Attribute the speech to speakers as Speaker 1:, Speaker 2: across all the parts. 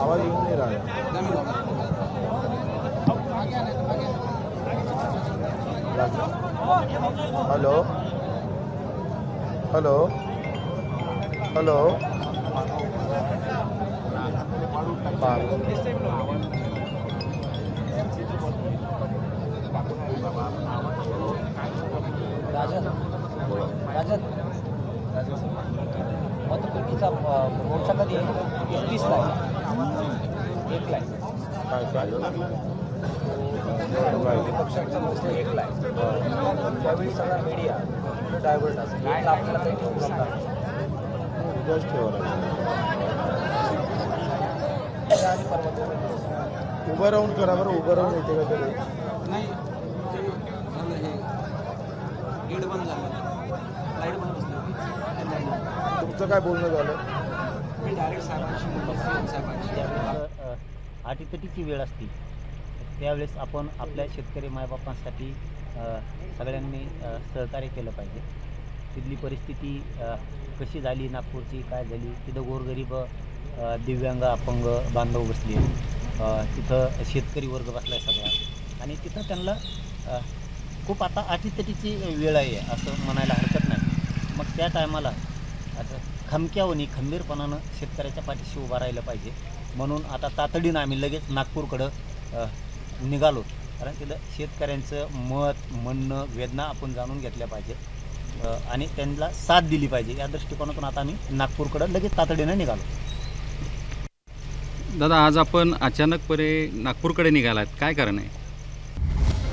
Speaker 1: आवाज येऊन नाही रहा है। Hello hello hello
Speaker 2: Rajan Rajan मतपेटीचा मोर्चा कधी आहे? 31ला आहे. 1 ला आहे. पक्षांचा मोर्चा 1 ला आहे. त्यावेळी सगळा मीडिया डायव्हर्ट असेल. आपल्याला काही ठेवून जमणार नाही.
Speaker 1: उभं राहून करा बरं, उभं राहून येते का तरी
Speaker 3: नाही ते झालं हे गेट बंद झालं, लाईट बंद बसली.
Speaker 1: तुमचं काय बोलणं झालं?
Speaker 3: मी डायरेक्ट साहेबांशी बोललो, सीएम साहेबांशी.
Speaker 2: ज्यावेळेस अटीतटीची वेळ असते त्यावेळेस आपण आपल्या शेतकरी मायबापांसाठी सगळ्यांनी सहकार्य केलं पाहिजे. तिथली परिस्थिती कशी झाली, नागपूरची काय झाली, तिथं गोरगरीब दिव्यांग अपंग बांधव बसले, तिथं शेतकरी वर्ग बसला आहे सगळा, आणि तिथं त्यांना खूप आता अटीतटीची वेळ आहे असं म्हणायला हरकत नाही. मग त्या टायमाला असं खमक्यावनी खंबीरपणानं शेतकऱ्याच्या पाठीशी उभं राहिलं पाहिजे. म्हणून आता तातडीनं आम्ही लगेच नागपूरकडं निघालो, कारण तिथं शेतकऱ्यांचं मत म्हणणं वेदना आपण जाणून घेतल्या पाहिजे आणि त्यांना साथ दिली पाहिजे. या दृष्टिकोनातून आता आम्ही नागपूरकडं लगेच तातडीनं निघालो.
Speaker 4: दादा, आज आपण अचानकपणे नागपूरकडे निघालात, काय कारण आहे?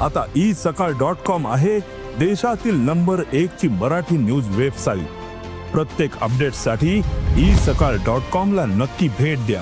Speaker 5: आता isakal.com आहे देशातील नंबर 1 ची मराठी न्यूज वेबसाईट. प्रत्येक अपडेटसाठी isakal.com ला नक्की भेट द्या.